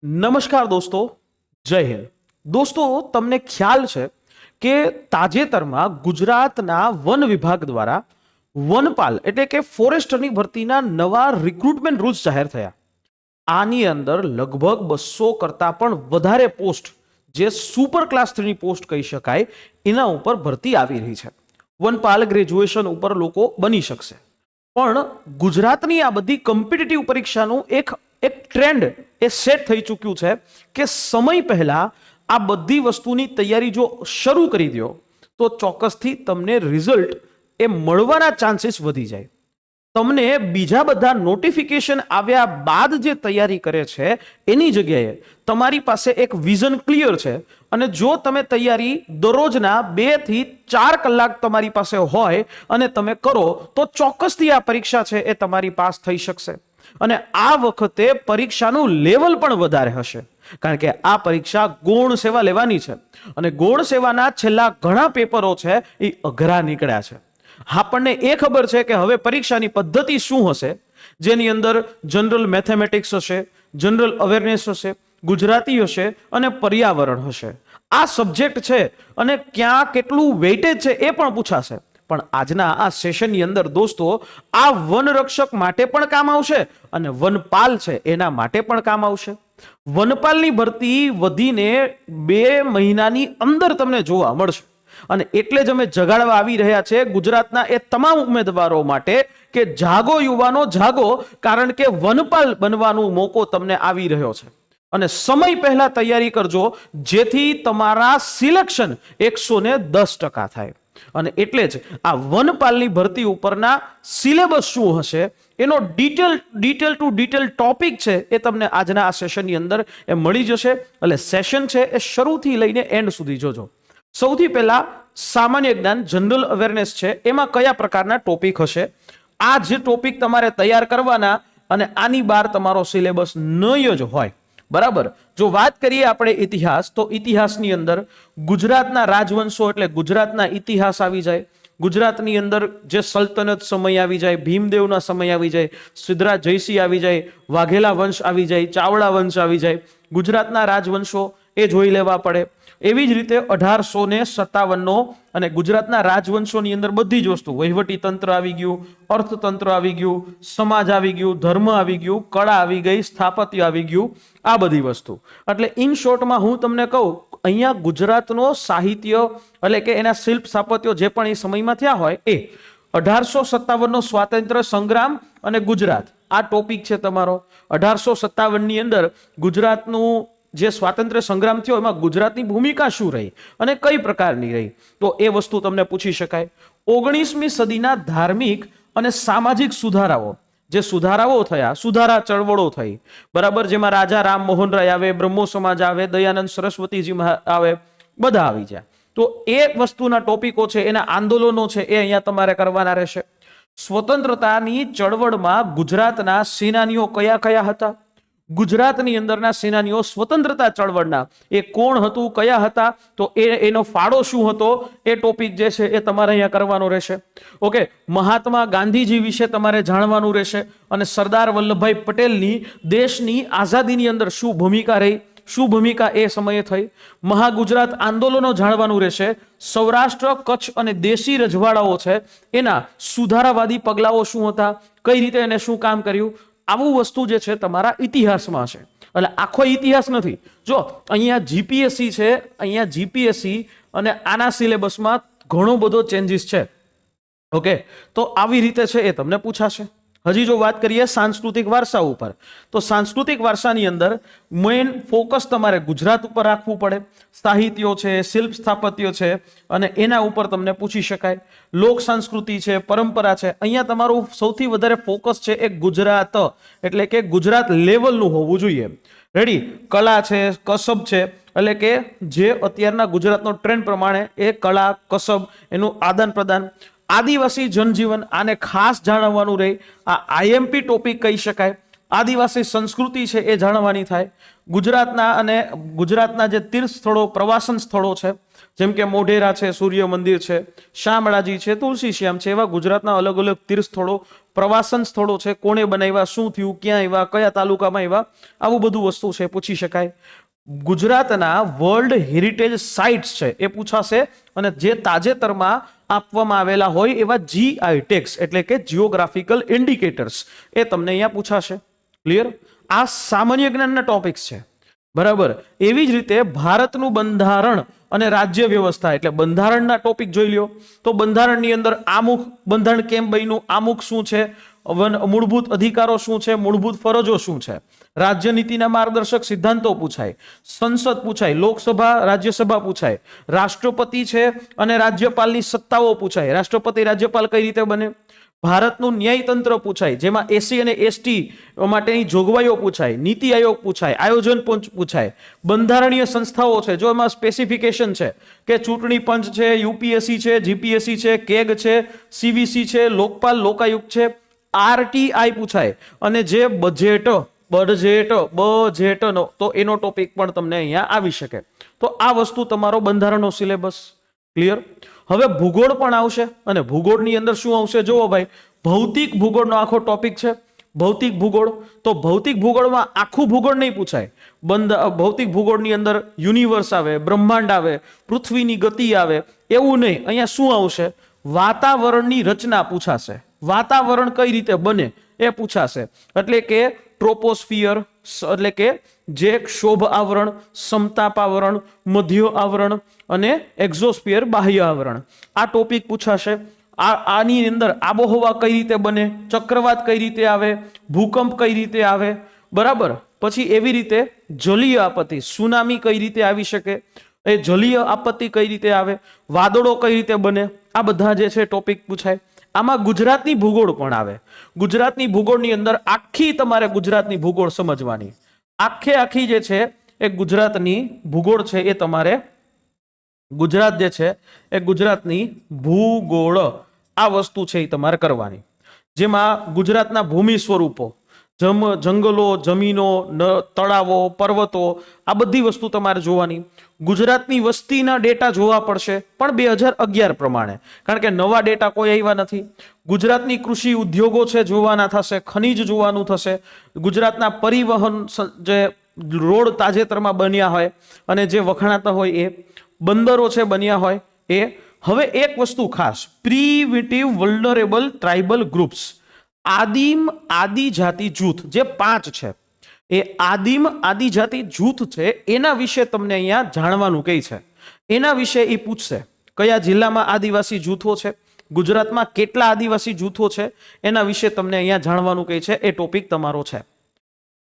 નમસ્કાર દોસ્તો, જય હિન્દ. દોસ્તો, તમને ખ્યાલ છે કે તાજેતરમાં ગુજરાતના વન વિભાગ દ્વારા વનપાલ એટલે કે ફોરેસ્ટરની ભરતીના નવા રિક્રુટમેન્ટ રૂલ્સ જાહેર થયા. આની અંદર લગભગ 200 કરતાં પણ વધારે પોસ્ટ, જે સુપર ક્લાસ 3ની પોસ્ટ કહી શકાય, એના ઉપર ભરતી આવી રહી છે. વનપાલ ગ્રેજ્યુએશન ઉપર લોકો બની શકશે. પણ ગુજરાતની આ બધી કોમ્પિટિટિવ પરીક્ષાનું એક એક ટ્રેન્ડ એ સેટ થઈ ચૂક્યું છે કે સમય પહેલા આ બધી વસ્તુની તૈયારી જો શરૂ કરી દો તો ચોક્કસથી તમને રિઝલ્ટ એ મળવાના ચાન્સીસ વધી જાય. તમને બીજા બધા નોટિફિકેશન આવ્યા બાદ જે તૈયારી કરે છે એની જગ્યાએ તમારી પાસે એક વિઝન ક્લિયર છે, અને જો તમે તૈયારી દરરોજના 2 થી 4 કલાક તમારી પાસે હોય અને તમે કરો તો ચોક્કસથી આ પરીક્ષા છે એ તમારી પાસ થઈ શકશે. અને આ વખતે પરીક્ષાનું લેવલ પણ વધારે હશે, કારણ કે આ પરીક્ષા ગૌણ સેવા લેવાની છે અને ગૌણ સેવાના છેલ્લા ઘણા પેપરો છે એ અઘરા નીકળ્યા છે. આપણને એ ખબર છે કે હવે પરીક્ષાની પદ્ધતિ શું હશે, જેની અંદર જનરલ મેથેમેટિક્સ હશે, જનરલ અવેરનેસ હશે, ગુજરાતી હશે અને પર્યાવરણ હશે. આ સબ્જેક્ટ છે અને ક્યાં કેટલું વેઇટેજ છે એ પણ પૂછાશે. પણ આજના આ સેશનની અંદર દોસ્તો, આ વનરક્ષક માટે પણ કામ આવશે અને વનપાલ છે એના માટે પણ કામ આવશે. વનપાલની ભરતી વધીને 2 મહિનાની અંદર તમને જોવા મળશે, અને એટલે જ અમે જગાડવા આવી રહ્યા છે ગુજરાતના એ તમામ ઉમેદવારો માટે કે જાગો યુવાનો જાગો, કારણ કે વનપાલ બનવાનો મોકો તમને આવી રહ્યો છે. અને સમય પહેલા તૈયારી કરજો, જેથી તમારા સિલેક્શન 110% થાય. અને એટલે જ આ વનપાલની ભરતી ઉપરના સિલેબસ શું હશે એનો ડિટેલ ટુ ડિટેલ ટોપિક છે એ તમને આજના આ સેશનની અંદર એ મળી જશે. એટલે સેશન છે એ શરૂથી લઈને એન્ડ સુધી જોજો. સૌથી પહેલા સામાન્ય જ્ઞાન જનરલ અવેરનેસ છે, એમાં કયા પ્રકારના ટોપિક હશે, આ જે ટોપિક તમારે તૈયાર કરવાના, અને આની બહાર તમારો સિલેબસ નહીં જ હોય. બરાબર. જો વાત કરીએ આપણે ઇતિહાસ, તો ઇતિહાસની અંદર ગુજરાતના રાજવંશો એટલે ગુજરાતના ઇતિહાસ આવી જાય. ગુજરાતની અંદર જે સલ્તનત સમય આવી જાય, ભીમદેવના સમય આવી જાય, સિદ્ધરાજ જયસિંહ આવી જાય, વાઘેલા વંશ આવી જાય, ચાવડા વંશ આવી જાય. ગુજરાતના રાજવંશો એ જોઈ લેવા પડે. એવી જ રીતે 1857નો અને ગુજરાતના રાજવંશોની અંદર બધી જ વસ્તુ, વહીવટી તંત્ર આવી ગયું, અર્થતંત્ર આવી ગયું, સમાજ આવી ગયું, ધર્મ આવી ગયું, કળા આવી ગઈ, સ્થાપત્ય આવી ગયું, આ બધી વસ્તુ. એટલે ઇન શોર્ટમાં હું તમને કહું, અહીંયા ગુજરાતનો સાહિત્ય એટલે કે એના શિલ્પ સ્થાપત્યો જે પણ એ સમયમાં થયા હોય એ 1857નો સ્વાતંત્ર્ય સંગ્રામ અને ગુજરાત, આ ટોપિક છે તમારો. 1857ની અંદર ગુજરાતનું જે સ્વાતંત્ર્ય સંગ્રામ થયો એમાં ગુજરાતની ભૂમિકા શું રહી અને કઈ પ્રકારની રહી, તો એ વસ્તુ તમને પૂછી શકાય. 19મી સદીના ધાર્મિક અને સામાજિક સુધારાઓ, જે સુધારાઓ થયા, સુધારા ચળવળો થઈ, બરાબર, જેમાં રાજા રામમોહન રાય આવે, બ્રહ્મો સમાજ આવે, દયાનંદ સરસ્વતીજી આવે, બધા આવી જાય. તો એ વસ્તુના ટોપિકો છે, એના આંદોલનો છે, એ અહીંયા તમારે કરવાના રહેશે. સ્વતંત્રતાની ચળવળમાં ગુજરાતના સેનાનીઓ કયા કયા હતા, ગુજરાતની અંદરના સેનાનીઓ સ્વતંત્રતા ચળવળના એ કોણ હતું, કયા હતા, તો એનો ફાળો શું હતો, એ ટોપિક જે છે એ તમારે અહીંયા કરવાનો રહેશે. ઓકે. મહાત્મા ગાંધીજી વિશે તમારે જાણવાનું રહેશે, અને સરદાર વલ્લભભાઈ પટેલની દેશની આઝાદીની અંદર શું ભૂમિકા રહી, શું ભૂમિકા એ સમયે થઈ. મહાગુજરાત આંદોલનો જાણવાનું રહેશે. સૌરાષ્ટ્ર, કચ્છ અને દેશી રજવાડાઓ છે એના સુધારાવાદી પગલાઓ શું હતા, કઈ રીતે એને શું કામ કર્યું, આવું વસ્તુ જે છે તમારા ઇતિહાસમાં છે. એટલે આખો ઇતિહાસ નથી. જો અહીંયા જીપીએસસી છે, અહીંયા જીપીએસસી અને આના સિલેબસમાં ઘણો બધો ચેન્જીસ છે. ઓકે. તો આવી રીતે છે એ તમને પૂછાશે. હજી જો વાત કરીએ સાંસ્કૃતિક વારસા ઉપર, તો સાંસ્કૃતિક વારસાની અંદર મેઇન ફોકસ તમારે ગુજરાત ઉપર રાખવું પડે. સાહિત્યો છે, શિલ્પ સ્થાપત્ય છે, અને એના ઉપર તમને પૂછી શકાય. લોક સંસ્કૃતિ છે, પરંપરા છે, અહીંયા તમારું સૌથી વધારે ફોકસ છે એ ગુજરાત, એટલે કે ગુજરાત લેવલનું હોવું જોઈએ. રેડી. કલા છે, કસબ છે, એટલે કે જે અત્યારના ગુજરાતનો ટ્રેન્ડ પ્રમાણે એ કળા કસબ એનું આદાન પ્રદાન. આદિવાસી જનજીવન, આને ખાસ જાણવાનું રહે, આ આઈએમપી ટોપિક કહી શકાય. આદિવાસી સંસ્કૃતિ છે એ જાણવાની થાય, ગુજરાતના જે તીર્થ સ્થળો, પ્રવાસન સ્થળો છે, જેમ કે મોઢેરા છે, સૂર્ય મંદિર છે, શામળાજી છે, તુલસી શ્યામ છે, એવા ગુજરાતના અલગ અલગ તીર્થ સ્થળો, પ્રવાસન સ્થળો છે, કોણે બનાવ્યા, શું થયું, ક્યાં આવ્યા, કયા તાલુકામાં આવ્યા, આવું બધું વસ્તુ છે પૂછી શકાય. ગુજરાતના વર્લ્ડ હેરિટેજ સાઇટ્સ છે એ પૂછાશે, અને જે તાજેતરમાં આપવામાં આવેલા હોય એવા GI ટેગ્સ એટલે કે જીઓગ્રાફિકલ ઇન્ડિકેટર્સ એ તમને અહીંયા પૂછાશે. ક્લિયર? આ સામાન્ય જ્ઞાનના ટોપિક્સ છે, બરાબર. એવી જ રીતે ભારતનું બંધારણ અને રાજ્ય વ્યવસ્થા એટલે બંધારણના ટોપિક જોઈ લ્યો તો બંધારણની અંદર આમુખ બંધારણ કેમ બન્યું, આમુખ શું છે, મૂળભૂત અધિકારો શું છે, મૂળભૂત ફરજો શું છે, રાજ્ય નીતિના માર્ગદર્શક સિદ્ધાંતો પૂછાય, સંસદ પૂછાય, લોકસભા રાજ્યસભા પૂછાય, રાષ્ટ્રપતિ છે અને રાજ્યપાલની સત્તાઓ પૂછાય, રાષ્ટ્રપતિ રાજ્યપાલ કઈ રીતે બને, ભારતનું ન્યાયતંત્ર પૂછાય જેમાં SC અને ST માટેની જોગવાઈઓ પૂછાય, નીતિ આયોગ પૂછાય, આયોજન પંચ પૂછાય, બંધારણીય સંસ્થાઓ છે જો એમાં સ્પેસિફિકેશન છે કે ચૂંટણી પંચ છે, UPSC છે, GPSC છે, કેગ છે, CVC છે, લોકપાલ લોકાયુક્ત છે, RTI પૂછાય, અને જે બજેટનો તો એનો ટોપિક પણ તમને અહીંયા આવી શકે. તો આ વસ્તુ તમારો બંધારણનો સિલેબસ. ક્લિયર? હવે ભૂગોળ પણ આવશે, અને ભૂગોળની અંદર શું આવશે જોવો ભાઈ, ભૌતિક ભૂગોળનો આખો ટોપિક છે. ભૌતિક ભૂગોળ, તો ભૌતિક ભૂગોળમાં આખું ભૂગોળ નહીં પૂછાય. ભૌતિક ભૂગોળની અંદર યુનિવર્સ આવે, બ્રહ્માંડ આવે, પૃથ્વીની ગતિ આવે, એવું નહીં. અહીંયા શું આવશે, વાતાવરણની રચના પૂછાશે, વાતાવરણ કઈ રીતે બને એ પૂછાશે. એટલે કે ટ્રોપોસ્ફિયર એટલે કે જે ક્ષોભ આવરણ, સમતાપ આવરણ, મધ્ય આવરણ અને એક્ઝોસ્ફિયર બાહ્ય આવરણ, આ ટોપિક પૂછાશે. આની અંદર આબોહવા કઈ રીતે બને, ચક્રવાત કઈ રીતે આવે, ભૂકંપ કઈ રીતે આવે, બરાબર. પછી એવી રીતે જલીય આપત્તિ, સુનામી કઈ રીતે આવી શકે, એ જલીય આપત્તિ કઈ રીતે આવે, વાદળો કઈ રીતે બને, આ બધા જે છે ટોપિક પૂછાય. આમાં ગુજરાતની ભૂગોળ પણ આવે. ગુજરાતની ભૂગોળની અંદર આખી તમારે ગુજરાતની ભૂગોળ સમજવાની, આખી જે છે એ ગુજરાતની ભૂગોળ છે એ તમારે ગુજરાત જે છે એ ગુજરાતની ભૂગોળ આ વસ્તુ છે એ તમારે કરવાની, જેમાં ગુજરાતના ભૂમિ સ્વરૂપો, જંગલો, જમીનો, તળાવો, પર્વતો, આ બધી વસ્તુ તમારે જોવાની. ગુજરાતની વસ્તીના ડેટા જોવા પડશે પણ 2011 પ્રમાણે, કારણ કે નવા ડેટા કોઈ આવ્યા નથી. ગુજરાતની કૃષિ ઉદ્યોગો છે જોવાના થશે, ખનીજ જોવાનું થશે, ગુજરાતના પરિવહન જે રોડ તાજેતરમાં બન્યા હોય અને જે વખણાતા હોય એ, બંદરો છે બન્યા હોય એ. હવે એક વસ્તુ ખાસ, પ્રિમિટિવ વલ્નરેબલ ટ્રાઇબલ ગ્રુપ્સ, આદિજાતિ જૂથ જે 5 છે, એ આદિજાતિ જૂથ છે એના વિશે તમને અહીંયા જાણવાનું કઈ છે, એના વિશે એ પૂછશે. કયા જિલ્લામાં આદિવાસી જૂથો છે, ગુજરાતમાં કેટલા આદિવાસી જૂથો છે, એના વિશે તમને અહીંયા જાણવાનું કઈ છે, એ ટોપિક તમારો છે.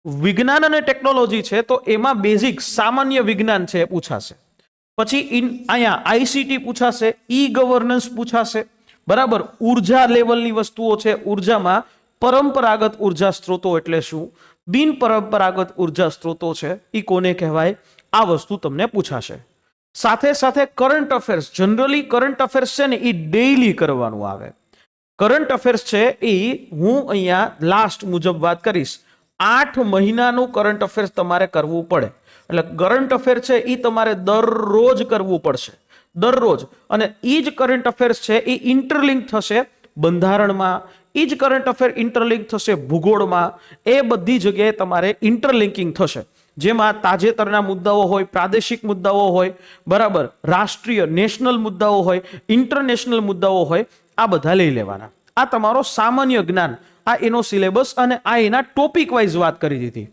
વિજ્ઞાન અને ટેકનોલોજી છે તો એમાં બેઝિક સામાન્ય વિજ્ઞાન છે એ પૂછાશે. પછી અહીંયા ICT પૂછાશે, ગવર્નન્સ પૂછાશે, બરાબર. ઉર્જા લેવલની વસ્તુઓ છે, ઉર્જામાં પરંપરાગત ઉર્જા સ્ત્રોતો એટલે શું, બિન પરંપરાગત ઉર્જા સ્ત્રોતો છે એ કોને કહેવાય, આ વસ્તુ તમને પૂછાશે. સાથે સાથે current affairs, generally current affairs છે ને એ ડેઈલી કરવાનું આવે. કરંટ અફેર્સ છે એ હું અહીંયા લાસ્ટ મુજબ વાત કરીશ, 8 મહિનાનું કરંટ અફેર્સ તમારે કરવું પડે. એટલે કરંટ અફેર છે એ તમારે દરરોજ કરવું પડશે, દરરોજ. અને એ જ કરંટ અફેર્સ છે એ ઇન્ટરલિંક થશે બંધારણમાં, એ જ કરંટ અફેર ઇન્ટરલિંક થશે ભૂગોળમાં, એ બધી જગ્યાએ તમારે ઇન્ટરલિંકિંગ થશે. જેમાં તાજેતરના મુદ્દાઓ હોય, પ્રાદેશિક મુદ્દાઓ હોય, બરાબર, રાષ્ટ્રીય નેશનલ મુદ્દાઓ હોય, ઇન્ટરનેશનલ મુદ્દાઓ હોય, આ બધા લઈ લેવાના. આ તમારો સામાન્ય જ્ઞાન, આ એનો સિલેબસ અને આ એના ટોપિક વાઇઝ વાત કરી દીધી.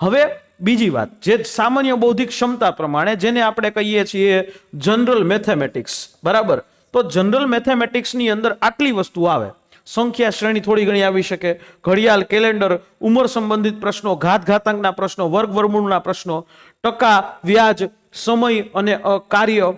હવે બીજી વાત, જે સામાન્ય બૌદ્ધિક ક્ષમતા પ્રમાણે જેને આપણે કહીએ છીએ જનરલ મેથેમેટિક્સ, બરાબર. તો જનરલ મેથેમેટિક્સની અંદર આટલી વસ્તુ આવે, સંખ્યા શ્રેણી થોડી ઘણી આવી શકે, ઘડિયાળ, કેલેન્ડર, ઉંમર સંબંધિત પ્રશ્નો, ઘાતાંકના પ્રશ્નો, વર્ગ વર્ગમૂળના પ્રશ્નો, ટકા, વ્યાજ, સમય અને કાર્ય,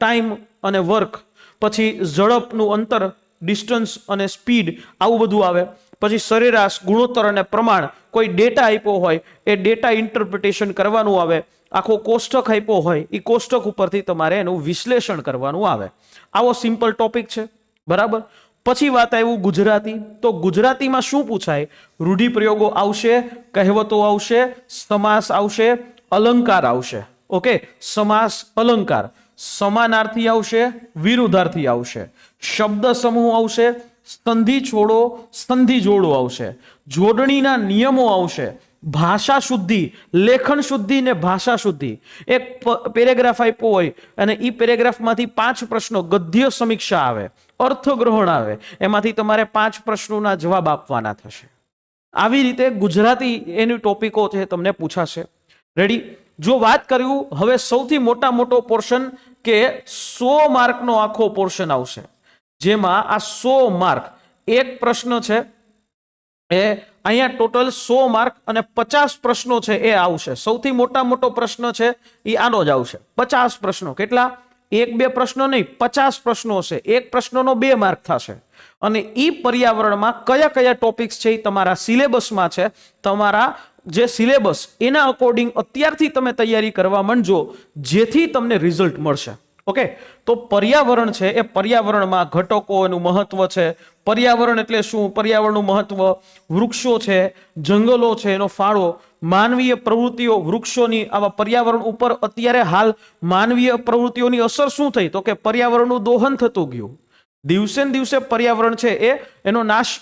ટાઈમ અને વર્ક, પછી ઝડપનું અંતર, ડિસ્ટન્સ અને સ્પીડ, આવું બધું આવે. પછી સરેરાશ, ગુણોત્તર અને પ્રમાણ, કોઈ ડેટા આપ્યો હોય એ ડેટા ઇન્ટરપ્રિટેશન કરવાનું આવે, આખો કોષ્ટક આપ્યો હોય એ કોષ્ટક ઉપરથી તમારે એનું વિશ્લેષણ કરવાનું આવે. આવો સિમ્પલ ટોપિક છે, બરાબર. પછી વાત આવ્યું ગુજરાતી, તો ગુજરાતીમાં શું પૂછાય? રૂઢિપ્રયોગો આવશે, કહેવતો આવશે, સમાસ આવશે, અલંકાર આવશે. ઓકે, સમાસ, અલંકાર, સમાનાર્થી આવશે, વિરુદ્ધાર્થી આવશે, શબ્દ સમૂહ આવશે, સંધિ છોડો, સંધિ જોડો આવશે, જોડણીના નિયમો આવશે, ભાષા શુદ્ધિ, લેખન શુદ્ધિ ને ભાષા શુદ્ધિ. એક પેરેગ્રાફ આપ્યો હોય અને એ પેરેગ્રાફમાંથી 5 પ્રશ્નો, ગદ્ય સમીક્ષા આવે, અર્થગ્રહણ આવે, એમાંથી તમારે 5 પ્રશ્નોના જવાબ આપવાના થશે. આવી રીતે ગુજરાતી એની ટોપિકો છે તમને પૂછાશે. રેડી? જો વાત કર્યું હવે સૌથી મોટો પોર્શન કે 100 માર્કનો આખો પોર્શન આવશે, જેમાં આ 100 માર્ક, એક પ્રશ્ન છે એ અહીંયા ટોટલ 100 માર્ક અને 50 પ્રશ્નો છે એ આવશે. સૌથી મોટો પ્રશ્ન છે એ આનો જ આવશે. 50 પ્રશ્નો. કેટલા? 1-2 પ્રશ્નો નહીં, 50 પ્રશ્નો હશે. એક પ્રશ્નનો 2 માર્ક થશે. અને ઈ પર્યાવરણમાં કયા ટોપિક્સ છે એ તમારા સિલેબસમાં છે. તમારા જે સિલેબસ એના અકોર્ડિંગ અત્યારથી તમે તૈયારી કરવા માંડજો, જેથી તમને રિઝલ્ટ મળશે. ઓકે, તો પર્યાવરણ છે એ પર્યાવરણમાં ઘટકોનું મહત્વ છે. પર્યાવરણ એટલે શું? પર્યાવરણનું મહત્વ, વૃક્ષો છે, જંગલો છે, એનો ફાળો, માનવીય પ્રવૃત્તિઓ, વૃક્ષોની, આવા પર્યાવરણ ઉપર અત્યારે હાલ માનવીય પ્રવૃત્તિઓની અસર શું થઈ? તો કે પર્યાવરણનું દોહન થતું ગયું. દિવસે ને દિવસે પર્યાવરણ છે એનો નાશ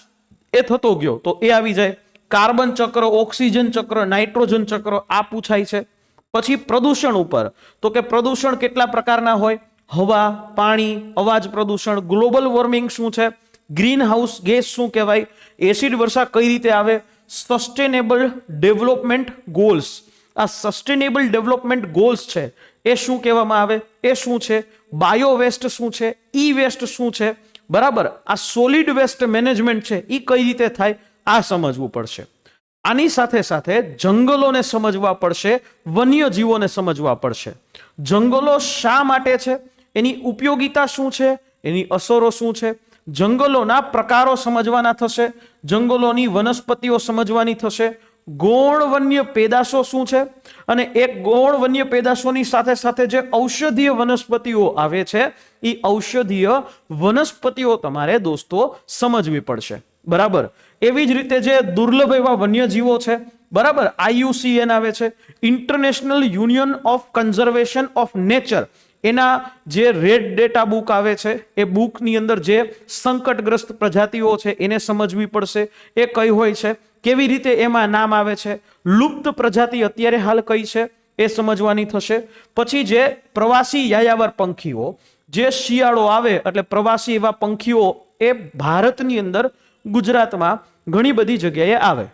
એ થતો ગયો, તો એ આવી જાય. કાર્બન ચક્ર, ઓક્સિજન ચક્ર, નાઇટ્રોજન ચક્ર આ પૂછાય છે. પછી પ્રદૂષણ ઉપર, તો કે પ્રદૂષણ કેટલા પ્રકારના હોય? હવા, પાણી, અવાજ પ્રદૂષણ, ગ્લોબલ વોર્મિંગ શું છે, ગ્રીન હાઉસ ગેસ શું કહેવાય, એસિડ વર્ષા કઈ રીતે આવે, સસ્ટેનેબલ ડેવલપમેન્ટ ગોલ્સ. આ સસ્ટેનેબલ ડેવલપમેન્ટ ગોલ્સ છે એ શું કહેવામાં આવે, એ શું છે, બાયો વેસ્ટ શું છે, ઈ વેસ્ટ શું છે, બરાબર. આ સોલિડ વેસ્ટ મેનેજમેન્ટ છે એ કઈ રીતે થાય, આ સમજવું પડશે. આની સાથે સાથે જંગલોને સમજવા પડશે, વન્યજીવોને સમજવા પડશે. જંગલો શા માટે છે, એની ઉપયોગિતા શું છે, એની અસરો શું છે, જંગલોના પ્રકારો સમજવાના થશે, જંગલોની વનસ્પતિઓ સમજવાની થશે, ગૌણ વન્ય પેદાશો શું છે, અને એક ગૌણ વન્ય પેદાશોની સાથે સાથે જે ઔષધીય વનસ્પતિઓ આવે છે એ ઔષધીય વનસ્પતિઓ તમારે દોસ્તો સમજવી પડશે. બરાબર. એવી જ રીતે જે દુર્લભ એવા વન્યજીવો છે, બરાબર, IUCN આવે છે, international union of conservation of nature, એના જે રેડ ડેટા બુક આવે છે એ બુકની અંદર જે સંકટગ્રસ્ત પ્રજાતિઓ છે એને સમજવી પડશે. એ કઈ હોય છે, કેવી રીતે એમાં નામ આવે છે, લુપ્ત પ્રજાતિ અત્યારે હાલ કઈ છે એ સમજવાની થશે. પછી જે પ્રવાસી યાયાવર પંખીઓ, જે શિયાળો આવે એટલે પ્રવાસી એવા પંખીઓ એ ભારતની અંદર, ગુજરાતમાં ઘણી બધી જગ્યાએ આવે,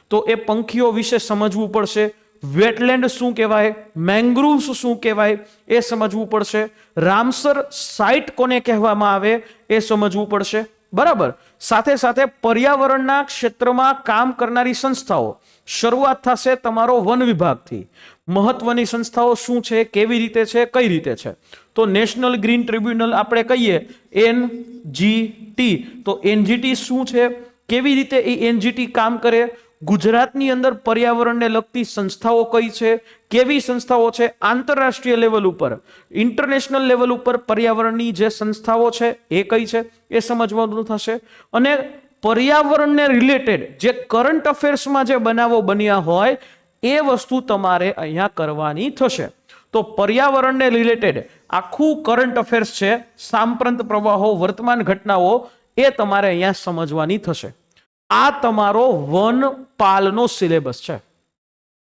તો એ પંખીઓ વિશે સમજવું પડશે. વેટલેન્ડ શું કહેવાય, મેંગ્રુવ્સ શું કહેવાય એ સમજવું પડશે. રામસર સાઇટ કોને કહેવામાં આવે એ સમજવું પડશે. બરાબર. સાથે સાથે પર્યાવરણના ક્ષેત્રમાં કામ કરનારી સંસ્થાઓ, શરૂઆત થશે તમારો વન વિભાગથી. મહત્વની સંસ્થાઓ શું છે, કેવી રીતે છે, કઈ રીતે છે, તો નેશનલ ગ્રીન ટ્રિબ્યુનલ આપણે કહીએ NGT, તો NGT શું છે, કેવી રીતે એ NGT કામ કરે, ગુજરાતની અંદર પર્યાવરણને લગતી સંસ્થાઓ કઈ છે, કેવી સંસ્થાઓ છે, આંતરરાષ્ટ્રીય લેવલ ઉપર, ઇન્ટરનેશનલ લેવલ ઉપર પર્યાવરણની જે સંસ્થાઓ છે એ કઈ છે એ સમજવાનું થશે. અને પર્યાવરણને રિલેટેડ જે કરંટ અફેર્સમાં જે બનાવો બન્યા હોય એ વસ્તુ તમારે અહીંયા કરવાની થશે. તો પર્યાવરણને રિલેટેડ આખું કરંટ અફેર્સ છે, સાંપ્રત પ્રવાહો, વર્તમાન ઘટનાઓ, એ તમારે અહીંયા સમજવાની થશે. આ તમારો વનપાલનો સિલેબસ છે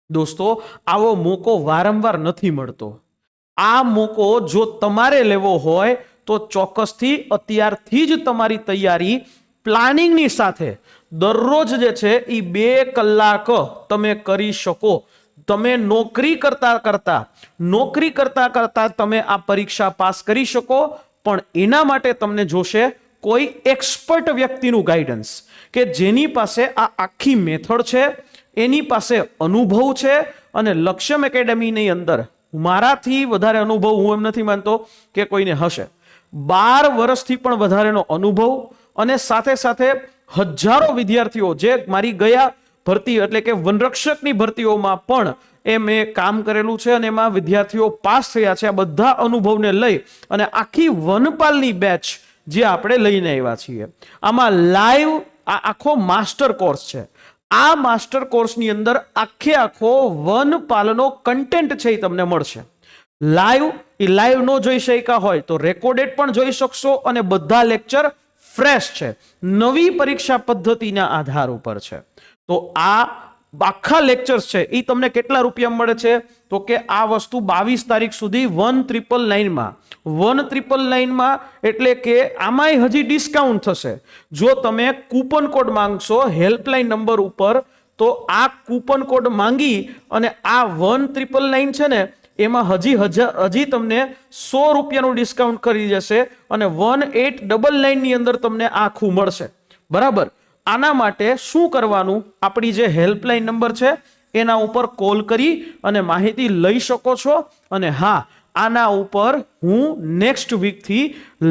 દોસ્તો. આવો મોકો વારંવાર નથી મળતો. આ મોકો જો તમારે લેવો હોય તો ચોક્કસથી અત્યારથી જ તમારી તૈયારી પ્લાનિંગની સાથે દરરોજ જે છે એ 2 કલાક તમે કરી શકો. તમે નોકરી કરતા તમે આ પરીક્ષા પાસ કરી શકો, પણ એના માટે તમને જોશે કોઈ એક્સપર્ટ વ્યક્તિનું ગાઈડન્સ, કે જેની પાસે આ આખી મેથડ છે, એની પાસે અનુભવ છે. અને લક્ષ્યમ એકેડેમીની અંદર મારાથી વધારે અનુભવ હું એમ નથી માનતો કે કોઈને હશે. 12 વર્ષથી પણ વધારેનો અનુભવ, અને સાથે સાથે હજારો વિદ્યાર્થીઓ જે મારી ગયા ભરતી એટલે કે વનરક્ષકની ભરતીઓમાં પણ એ મેં કામ કરેલું છે અને એમાં વિદ્યાર્થીઓ પાસ થયા છે. આ બધા અનુભવને લઈ અને આખી વનપાલની બેચ જે આપણે લઈને આવ્યા છીએ. આમાં લાઈવ આ આખો માસ્ટર કોર્સ છે. આ માસ્ટર કોર્સની અંદર આખો વનપાલનો કન્ટેન્ટ છે એ તમને મળશે. લાઈવ નો જોઈ શક્યા હોય તો રેકોર્ડેડ પણ જોઈ શકશો, અને બધા લેક્ચર ફ્રેશ છે, નવી પરીક્ષા પદ્ધતિના આધાર ઉપર છે. તો આ આખા લેક્ચર્સ છે એ તમને કેટલા રૂપિયા મળે છે? તો કે આ વસ્તુ 22 તારીખ સુધી 1999 માં એટલે કે આમાંય હજી ડિસ્કાઉન્ટ થશે. જો તમે કૂપન કોડ માંગશો હેલ્પલાઇન નંબર ઉપર, તો આ કૂપન કોડ માંગી અને આ 1999 છે ને એમાં હજી તમને 100 રૂપિયાનું ડિસ્કાઉન્ટ કરી જશે, અને 1899 ની અંદર તમને આખું મળશે. બરાબર. આના માટે શું કરવાનું? આપણી જે હેલ્પલાઇન નંબર છે એના ઉપર કોલ કરી અને માહિતી લઈ શકો છો. અને હા, આના ઉપર હું નેક્સ્ટ વીકથી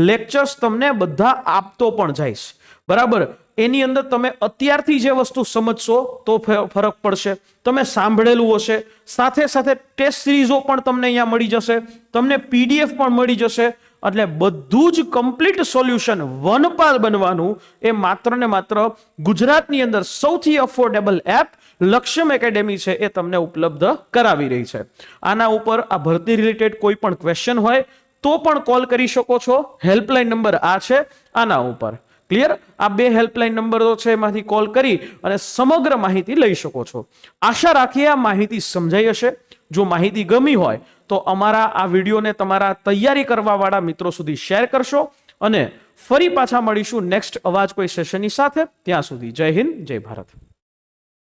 લેક્ચર્સ તમને બધા આપતો પણ જઈશ. બરાબર. એની અંદર તમે અત્યારથી જે વસ્તુ સમજશો તો ફરક પડશે. તમે સાંભળેલું હશે, સાથે સાથે ટેસ્ટ સિરીઝો પણ તમને અહીંયા મળી જશે, તમને PDF પણ મળી જશે. એટલે બધું જ કમ્પ્લીટ સોલ્યુશન વનપાલ બનવાનું એ માત્ર ને માત્ર ગુજરાતની અંદર સૌથી અફોર્ડેબલ એપ લક્ષ્યમ એકેડેમી છે એ તમને ઉપલબ્ધ કરાવી રહી છે. આના ઉપર આ ભરતી રિલેટેડ કોઈ પણ ક્વેશ્ચન હોય તો પણ કોલ કરી શકો છો. હેલ્પલાઇન નંબર આ છે, આના ઉપર. ક્લિયર? આ 2 હેલ્પલાઇન નંબરો છે, એમાંથી કોલ કરી અને સમગ્ર માહિતી લઈ શકો છો. આશા રાખીએ આ માહિતી સમજાઈ હશે. જો માહિતી ગમી હોય તો અમારા આ વિડીયોને તમારા તૈયારી કરવા વાળા મિત્રો સુધી શેર કરશો, અને ફરી પાછા મળીશું નેક્સ્ટ અવાજ કોઈ સેશનની સાથે. ત્યાં સુધી જય હિન્દ, જય ભારત.